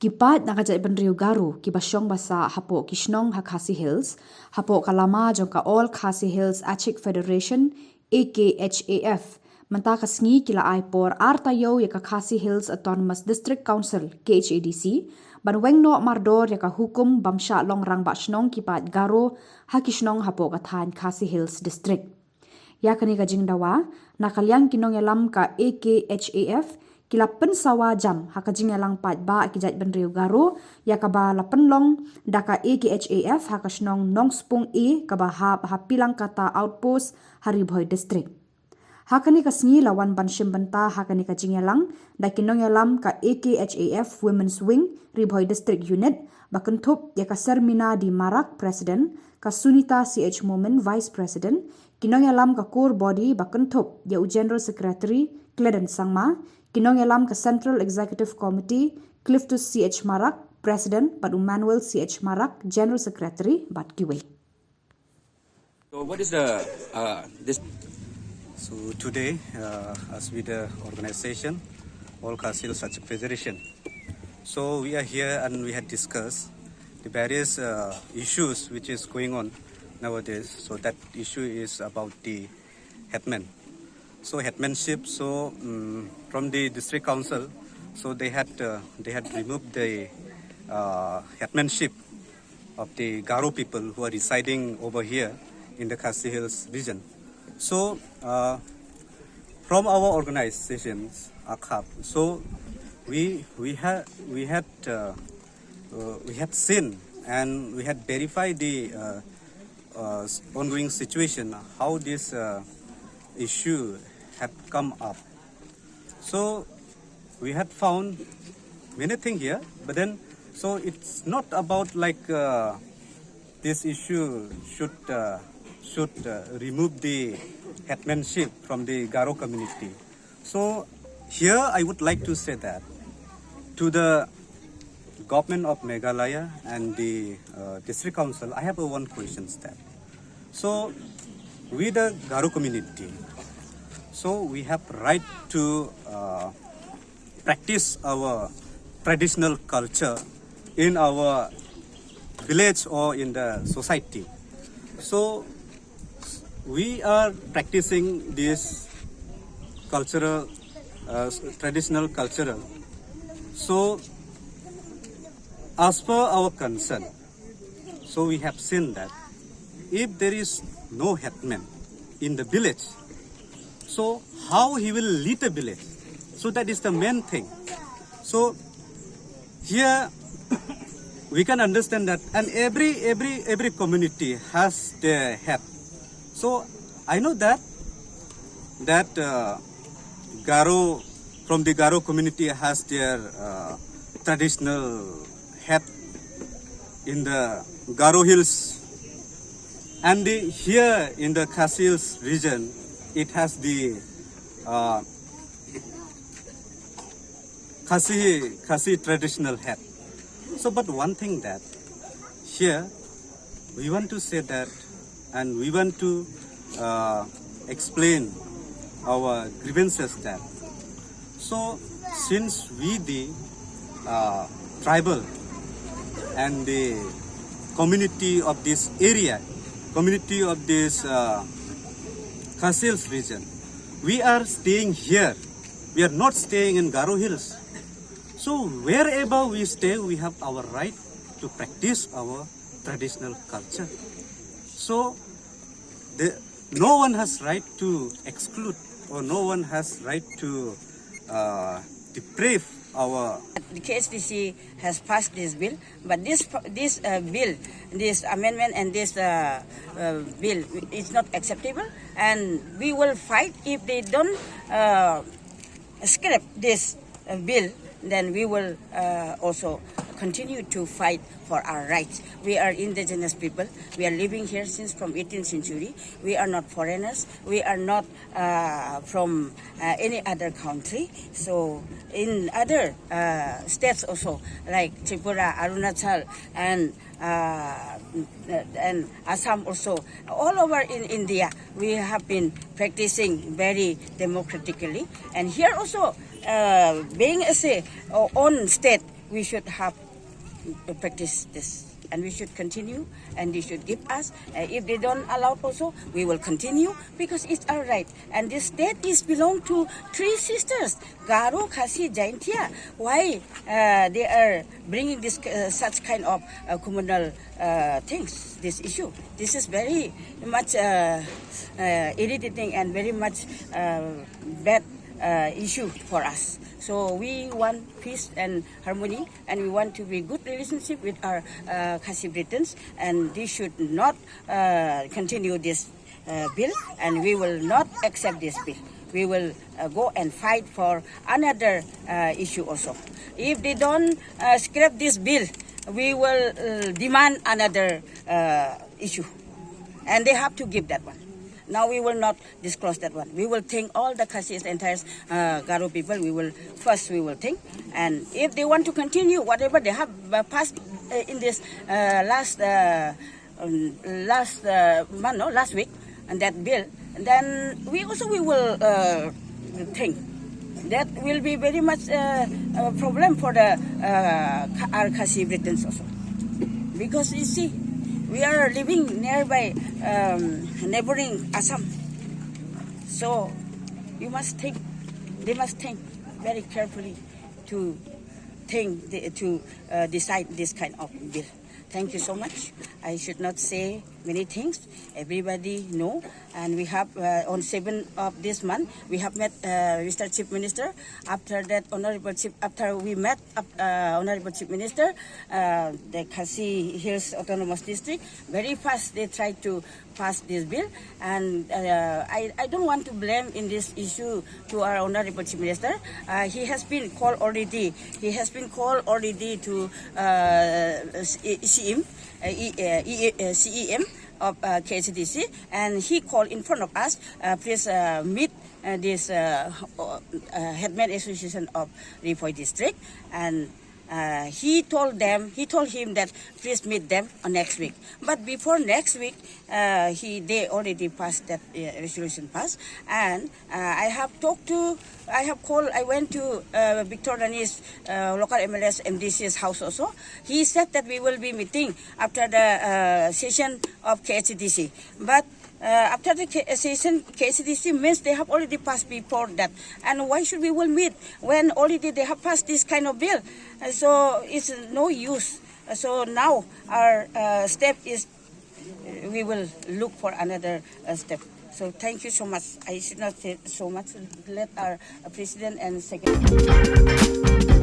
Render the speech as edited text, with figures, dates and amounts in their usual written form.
Kipat nakajai benriu Garo ki basyong basa hapo ki Shnong Khasi Hills, hapo kalama jong ka All Khasi Hills Achik Federation AKHAF, menta kasngi kila aipor artayo ya ka Khasi Hills Autonomous District Council KHADC, ban Weng no mardor ya ka Hukum bamsha long Rangbah Shnong kipat Garo haki Shnong hapo kathan Khasi Hills District. Ya kani ka jing Dawa, nakalyang kinong yalam ka AKHAF, kila pensawa jam haka jingalang pat ba kijat benriu Garo ya kaba la penlong daka AKHAF haka Shnong nong spung kaba hapilang kata outpost Haribhoi district. Haka ni kasngi lawan ban shimbenta haka ni ka jingalang da kinong yalam ka AKHAF Women's Wing Ribhoi district unit bakentup ya ka Sermina di Marak president ka Sunita CH Momen vice president kinong yalam ka core body bakentup ya general secretary Kledan Sangma kinong yalam ka Central Executive Committee, Cliftus CH Marak, President, Badu Manuel CH Marak, General Secretary, Bad Kiwe. So what is the, this? So today, as with the organization, All Khasi Hills Achik Federation, so we are here and we had discussed the various issues which is going on nowadays. So that issue is about the headman. So headmanship, so from the district council, so they had removed the headmanship of the Garo people who are residing over here in the Khasi Hills region. So from our organizations, Akhaf, so we had seen and we had verified the ongoing situation, how this issue had come up. So we had found many things here, but then so it's not about like this issue should remove the headmanship from the Garo community. So here I would like to say that to the government of Meghalaya and the district council, I have one question that. So we the Garo community, so we have right to practice our traditional culture in our village or in the society. So we are practicing this cultural, traditional cultural. So as per our concern, so we have seen that if there is no headman in the village, so how he will lead the village? So that is the main thing. So here we can understand that, and every community has their head. So I know that Garo, from the Garo community, has their traditional head in the Garo Hills, and here in the Khasi Hills region, it has the Khasi traditional head. So, but one thing that here we want to say that, and we want to explain our grievances that. So, since we the tribal and the community of this area, community of this Khasi Hills region, we are staying here. We are not staying in Garo Hills. So wherever we stay, we have our right to practice our traditional culture. So no one has right to exclude, or no one has right to deprive our. The KHDC has passed this bill, but this bill, this amendment and this bill is not acceptable, and we will fight if they don't scrap this bill. Then we will also continue to fight for our rights. We are indigenous people. We are living here since from 18th century. We are not foreigners. We are not from any other country. So in other states also, like Tripura, Arunachal, and Assam also, all over in India, we have been practicing very democratically. And here also, being as a own state, we should have practice this. And we should continue, and they should give us. If they don't allow also, we will continue because it's our right. And this state is belong to 3 sisters, Garo, Khasi, Jaintia. Why they are bringing this such kind of communal things, this issue? This is very much irritating and very much bad issue for us. So we want peace and harmony, and we want to be good relationship with our Khasi Britons, and they should not continue this bill, and we will not accept this bill. We will go and fight for another issue also. If they don't scrap this bill, we will demand another issue, and they have to give that one. Now we will not disclose that one. We will think all the Khasi's entire Garo people. We will think, and if they want to continue whatever they have passed in this last week, and that bill, then we will think. That will be very much a problem for the our Khasi Britons also, because you see, we are living nearby neighboring Assam. So you must think, they must think very carefully to decide this kind of bill. Thank you so much. I should not say many things. Everybody know. And we have on 7th of this month, we have met Mr. Chief Minister. After that, after we met Honorable Chief Minister, the Khasi Hills Autonomous District, very fast they tried to pass this bill. And I don't want to blame in this issue to our Honorable Chief Minister. He has been called already. He has been called already to CEM of KHDC, and he called in front of us, please meet this Headman Association of Peit District, and he told him that please meet them on next week. But before next week, they already passed that resolution passed, and I went to Victor Rani's local MLS MDC's house also. He said that we will be meeting after the session of KHDC. But after the session, KHDC means they have already passed before that. And why should we will meet when already they have passed this kind of bill? So it's no use. So now our step is we will look for another step. So thank you so much. I should not say so much. Let our President and Secretary.